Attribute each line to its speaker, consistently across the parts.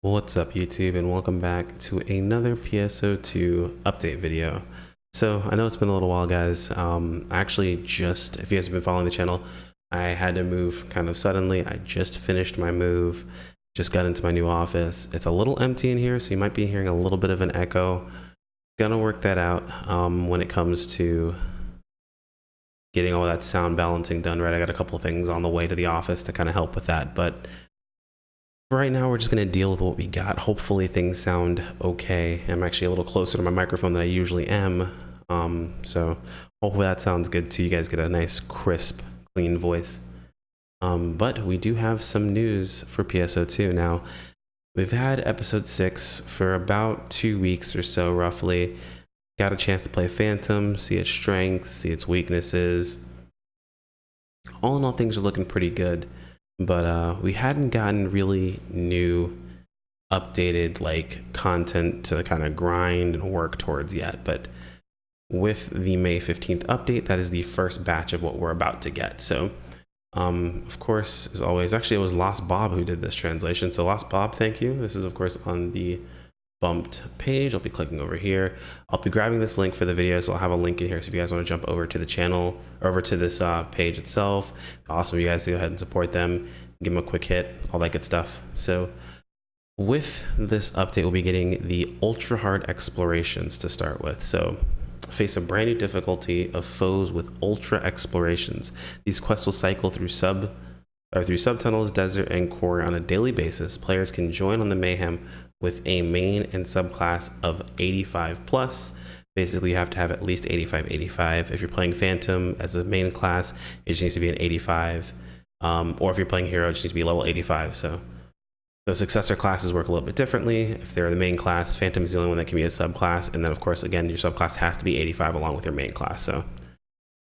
Speaker 1: What's up YouTube, and welcome back to another PSO2 update video. So I know it's been a little while, guys. Actually just, if you guys have been following the channel, I had to move kind of suddenly. I just finished my move, just got into my new office. It's a little empty in here, so you might be hearing a little bit of an echo. Gonna work that out when it comes to getting all that sound balancing done right. I got a couple things on the way to the office to kind of help with that, but right now we're just going to deal with what we got. Hopefully things sound okay. I'm actually a little closer to my microphone than I usually am, so hopefully that sounds good too. You guys get a nice crisp clean voice. But we do have some news for PSO2 now. We've had episode 6 for about 2 weeks or so roughly. Got a chance to play Phantom, see its strengths, see its weaknesses. All in all, things are looking pretty good. But we hadn't gotten really new updated like content to kind of grind and work towards yet. But with the May 15th update, that is the first batch of what we're about to get. So of course, as always, actually it was Lost Bob who did this translation. So Lost Bob, thank you. This is of course on the bumped page. I'll be clicking over here. I'll be grabbing this link for the video, so I'll have a link in here. So if you guys want to jump over to the channel, or over to this page itself, awesome. You guys go ahead and support them, give them a quick hit, all that good stuff. So with this update, we'll be getting the ultra hard explorations to start with. So face a brand new difficulty of foes with ultra explorations. These quests will cycle through subtunnels, desert, and core on a daily basis. Players can join on the mayhem with a main and subclass of 85 plus. Basically, you have to have at least 85. If you're playing Phantom as a main class, it just needs to be an 85. Or if you're playing Hero, it just needs to be level 85. So those successor classes work a little bit differently. If they're the main class, Phantom is the only one that can be a subclass. And then, of course, again, your subclass has to be 85 along with your main class. So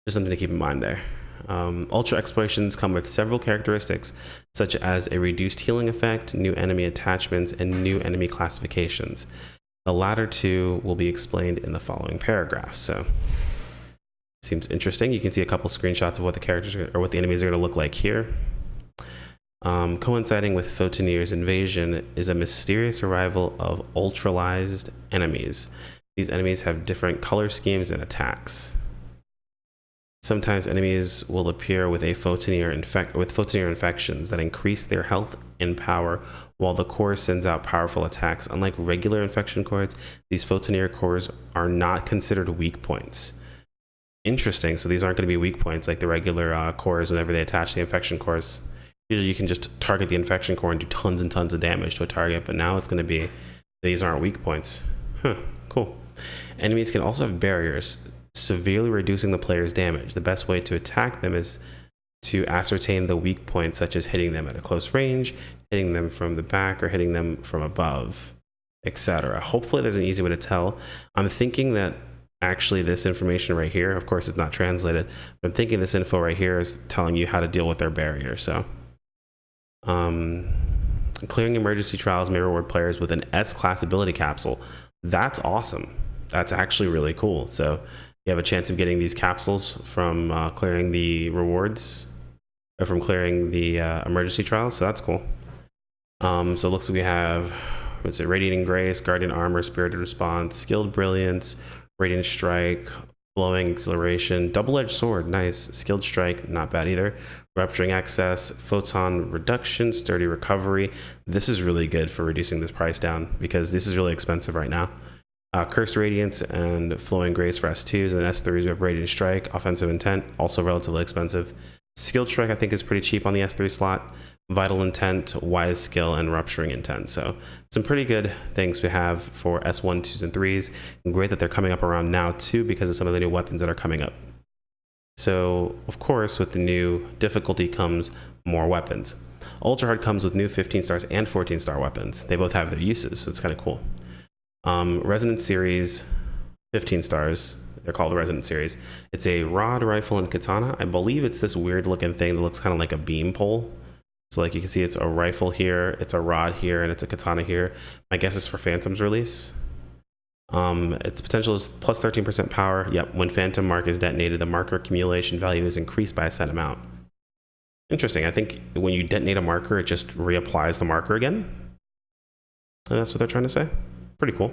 Speaker 1: just something to keep in mind there. Ultra explorations come with several characteristics, such as a reduced healing effect, new enemy attachments, and new enemy classifications. The latter two will be explained in the following paragraphs. So, seems interesting. You can see a couple screenshots of what the characters or what the enemies are going to look like here. Coinciding with Photonier's invasion is a mysterious arrival of ultralized enemies. These enemies have different color schemes and attacks. Sometimes enemies will appear with Photonier infections that increase their health and power, while the core sends out powerful attacks. Unlike regular infection cores, these Photonier cores are not considered weak points. Interesting. So these aren't going to be weak points like the regular cores whenever they attach the infection cores. Usually you can just target the infection core and do tons and tons of damage to a target, but now it's going to be these aren't weak points. Huh, cool. Enemies can also have barriers, severely reducing the player's damage. The best way to attack them is to ascertain the weak points, such as hitting them at a close range, hitting them from the back, or hitting them from above, etc. Hopefully there's an easy way to tell. I'm thinking that actually this information right here, of course it's not translated, but I'm thinking this info right here is telling you how to deal with their barrier. So clearing emergency trials may reward players with an S-class ability capsule. That's awesome. That's actually really cool. So you have a chance of getting these capsules from clearing the rewards, or from clearing the emergency trials, so that's cool. So it looks like we have, what's it, Radiating Grace, Guardian Armor, Spirited Response, Skilled Brilliance, Radiant Strike, Flowing Acceleration, Double-Edged Sword, nice, Skilled Strike, not bad either, Rupturing Access, Photon Reduction, Sturdy Recovery. This is really good for reducing this price down, because this is really expensive right now. Cursed Radiance and Flowing Grace for S2s, and S3s we have Radiant Strike, Offensive Intent, also relatively expensive. Skilled Strike I think is pretty cheap on the S3 slot. Vital Intent, Wise Skill, and Rupturing Intent. So some pretty good things we have for S1, 2s, and 3s. And great that they're coming up around now too, because of some of the new weapons that are coming up. So of course with the new difficulty comes more weapons. Ultra Hard comes with new 15 stars and 14 star weapons. They both have their uses, so it's kind of cool. Resonance Series, 15 stars. They're called the Resonance Series. It's a rod, rifle, and katana. I believe it's this weird looking thing that looks kind of like a beam pole. So like you can see it's a rifle here, it's a rod here, and it's a katana here. My guess is for Phantom's release. Its potential is plus 13% power. Yep, when Phantom mark is detonated, the marker accumulation value is increased by a set amount. Interesting. I think when you detonate a marker, it just reapplies the marker again. And that's what they're trying to say. Pretty cool.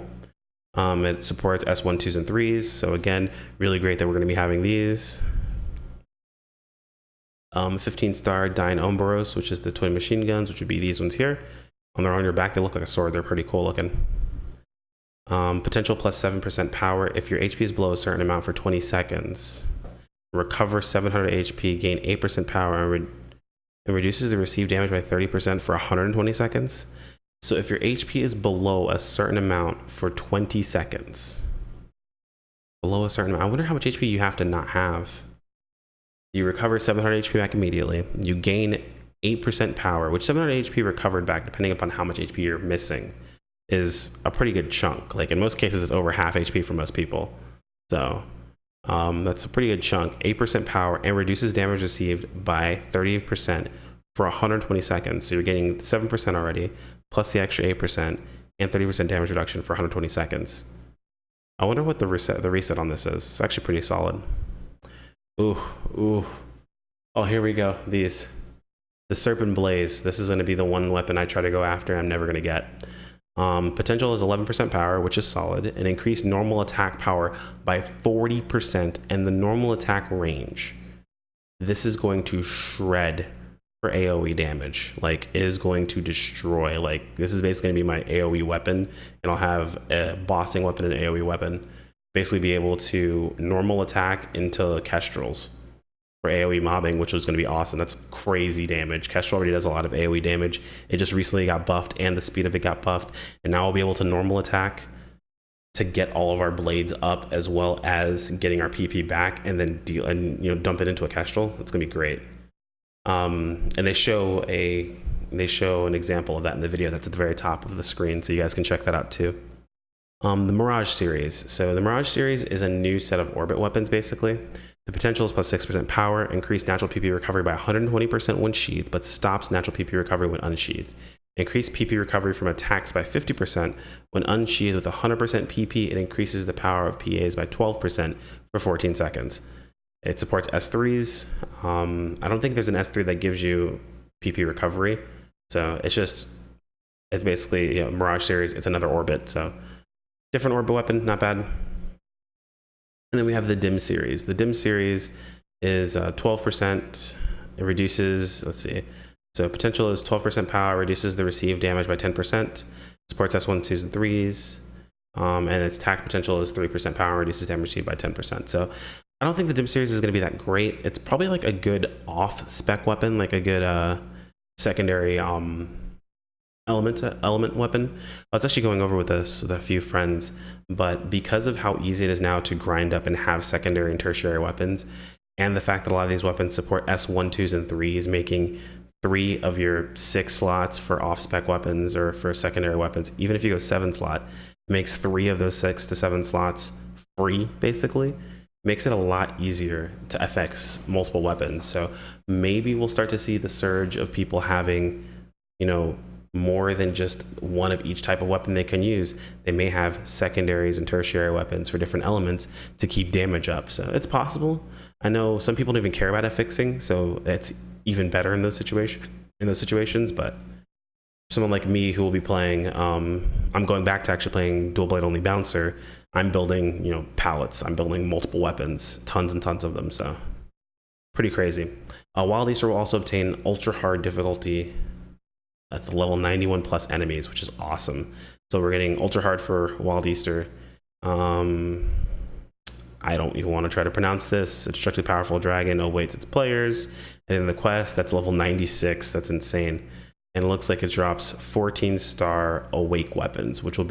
Speaker 1: It supports S1, 2s, and 3s. So again, really great that we're going to be having these. 15-star Dyne Ombros, which is the twin machine guns, which would be these ones here. On your back, they look like a sword. They're pretty cool looking. Potential plus 7% power. If your HP is below a certain amount for 20 seconds, recover 700 HP, gain 8% power, and reduces the received damage by 30% for 120 seconds. So if your HP is below a certain amount for 20 seconds, below a certain amount, I wonder how much HP you have to not have. You recover 700 HP back immediately. You gain 8% power, which 700 HP recovered back, depending upon how much HP you're missing, is a pretty good chunk. Like in most cases, it's over half HP for most people. So that's a pretty good chunk. 8% power and reduces damage received by 30% for 120 seconds. So you're getting 7% already, plus the extra 8% and 30% damage reduction for 120 seconds. I wonder what the reset on this is. It's actually pretty solid. Ooh. Oh, here we go. The Serpent Blaze. This is going to be the one weapon I try to go after and I'm never going to get. Potential is 11% power, which is solid, and increased normal attack power by 40% and the normal attack range. This is going to shred for AoE damage. Like, it is going to destroy. Like, this is basically going to be my AoE weapon, and I'll have a bossing weapon and an AoE weapon. Basically be able to normal attack into Kestrels for AoE mobbing, which was going to be awesome. That's crazy damage. Kestrel already does a lot of AoE damage. It just recently got buffed and the speed of it got buffed, and now we'll be able to normal attack to get all of our blades up, as well as getting our PP back and then dump it into a Kestrel. It's going to be great. And they show an example of that in the video that's at the very top of the screen, so you guys can check that out too. The Mirage Series. So the Mirage Series is a new set of orbit weapons, basically. The potential is plus 6% power, increased natural PP recovery by 120% when sheathed, but stops natural PP recovery when unsheathed. Increased PP recovery from attacks by 50% when unsheathed with 100% PP. It increases the power of PAs by 12% for 14 seconds. It supports S3s. I don't think there's an S3 that gives you PP recovery. So it's basically, Mirage Series. It's another orbit. So different orbit weapon, not bad. And then we have the Dim Series. The Dim Series is 12%. It reduces, let's see. So potential is 12% power, reduces the received damage by 10%. Supports S1, 2s, and 3s. And its attack potential is 3% power, reduces damage received by 10%. So I don't think the Dim Series is going to be that great. It's probably like a good off-spec weapon, like a good secondary element weapon. I was actually going over with this with a few friends, but because of how easy it is now to grind up and have secondary and tertiary weapons, and the fact that a lot of these weapons support S1, 2s, and 3s, making 3 of your 6 slots for off-spec weapons or for secondary weapons, even if you go 7 slot, makes 3 of those 6 to 7 slots free, basically. Makes it a lot easier to FX multiple weapons. So maybe we'll start to see the surge of people having, more than just one of each type of weapon they can use. They may have secondaries and tertiary weapons for different elements to keep damage up. So it's possible. I know some people don't even care about FXing, so that's even better in those situations. But someone like me who will be playing, I'm going back to actually playing dual blade only bouncer. I'm building, pallets. I'm building multiple weapons, tons and tons of them. So pretty crazy. Wild Easter will also obtain ultra hard difficulty at the level 91 plus enemies, which is awesome. So we're getting ultra hard for Wild Easter. I don't even want to try to pronounce this. Obstructed powerful dragon awaits its players. And then the quest, that's level 96. That's insane. And it looks like it drops 14-star awake weapons, which will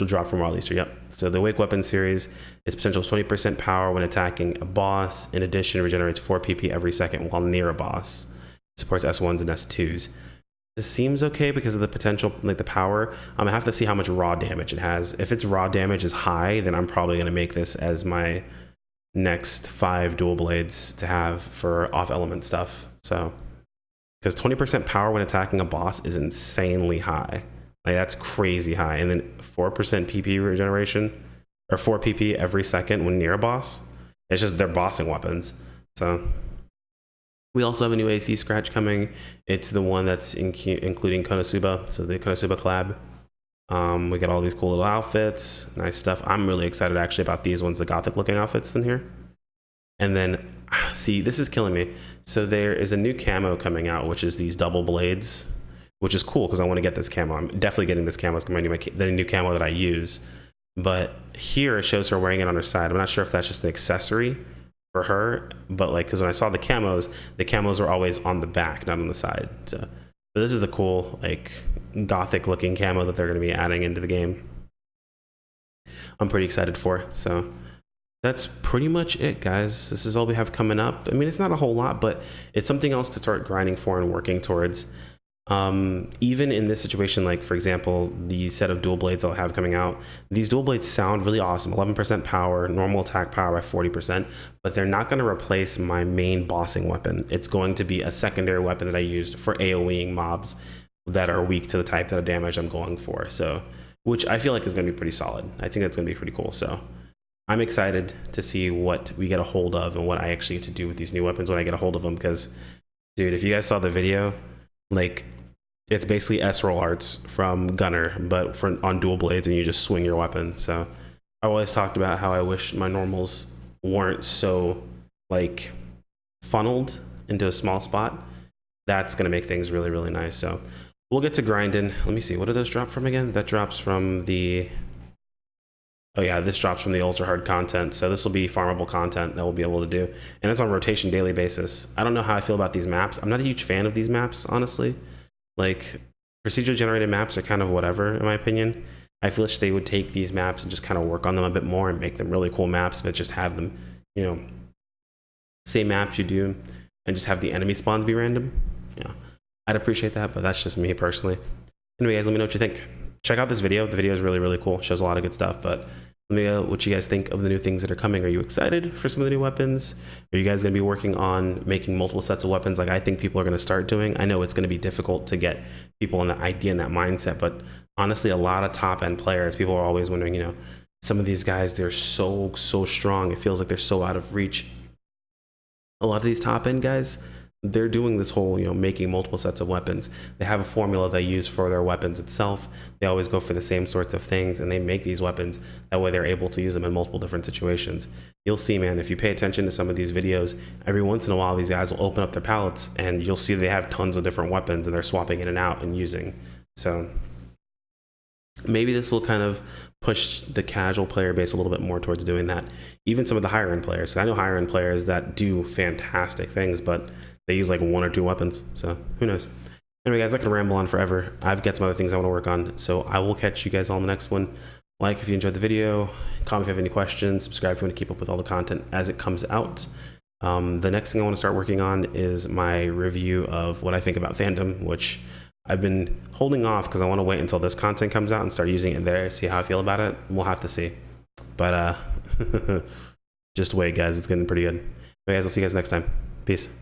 Speaker 1: drop from Wild Easter. Yep. So the awake weapon series is potential 20% power when attacking a boss. In addition, it regenerates 4 PP every second while near a boss. It supports S1s and S2s. This seems okay because of the potential, like the power. I'm gonna have to see how much raw damage it has. If its raw damage is high, then I'm probably gonna make this as my next 5 dual blades to have for off element stuff. So, because 20% power when attacking a boss is insanely high. Like, that's crazy high. And then 4% PP regeneration, or 4 PP every second when near a boss. It's just, they're bossing weapons. So we also have a new AC scratch coming. It's the one that's including Konosuba, so the Konosuba collab. We got all these cool little outfits, nice stuff. I'm really excited actually about these ones, the gothic looking outfits in here. And then, see, this is killing me. So there is a new camo coming out, which is these double blades, which is cool because I want to get this camo. I'm definitely getting this camo. It's going to be the new camo that I use. But here it shows her wearing it on her side. I'm not sure if that's just an accessory for her, but like, because when I saw the camos were always on the back, not on the side. So, but this is the cool, like, gothic looking camo that they're going to be adding into the game. I'm pretty excited for. So that's pretty much it, guys. This is all we have coming up. I mean, it's not a whole lot, but it's something else to start grinding for and working towards. Even in this situation, like for example, the set of dual blades I'll have coming out, these dual blades sound really awesome. 11% power, normal attack power by 40%, but they're not going to replace my main bossing weapon. It's going to be a secondary weapon that I used for AoEing mobs that are weak to the type of damage I'm going for. So, which I feel like is going to be pretty solid. I think that's going to be pretty cool. So I'm excited to see what we get a hold of and what I actually get to do with these new weapons when I get a hold of them. Because, dude, if you guys saw the video, like, it's basically S-roll arts from Gunner, but on dual blades, and you just swing your weapon. So I always talked about how I wish my normals weren't so, like, funneled into a small spot. That's going to make things really, really nice. So we'll get to grinding. Let me see. What do those drop from again? That drops from the... Oh yeah, this drops from the ultra hard content. So this will be farmable content that we'll be able to do. And it's on rotation daily basis. I don't know how I feel about these maps. I'm not a huge fan of these maps, honestly. Like, procedurally generated maps are kind of whatever, in my opinion. I feel like they would take these maps and just kind of work on them a bit more and make them really cool maps, but just have them, you know, same maps you do, and just have the enemy spawns be random. Yeah, I'd appreciate that, but that's just me personally. Anyway, guys, let me know what you think. Check out this video. The video is really, really cool. It shows a lot of good stuff, but let me know what you guys think of the new things that are coming. Are you excited for some of the new weapons? Are you guys going to be working on making multiple sets of weapons like I think people are going to start doing? I know it's going to be difficult to get people in that idea and that mindset, but honestly, a lot of top-end players, people are always wondering, you know, some of these guys, they're so strong. It feels like they're so out of reach. A lot of these top-end guys, they're doing this whole, you know, making multiple sets of weapons. They have a formula they use for their weapons itself. They always go for the same sorts of things, and they make these weapons. That way they're able to use them in multiple different situations. You'll see, man, if you pay attention to some of these videos, every once in a while these guys will open up their palettes and you'll see they have tons of different weapons and they're swapping in and out and using. So maybe this will kind of push the casual player base a little bit more towards doing that. Even some of the higher end players. I know higher end players that do fantastic things, but they use like 1 or 2 weapons, so who knows. Anyway, guys, I can ramble on forever. I've got some other things I want to work on, so I will catch you guys all in the next one. Like if you enjoyed the video, comment if you have any questions, subscribe if you want to keep up with all the content as it comes out. The next thing I want to start working on is my review of what I think about fandom, which I've been holding off because I want to wait until this content comes out and start using it there, see how I feel about it. We'll have to see. But just wait, guys. It's getting pretty good. Anyway, guys, I'll see you guys next time. Peace.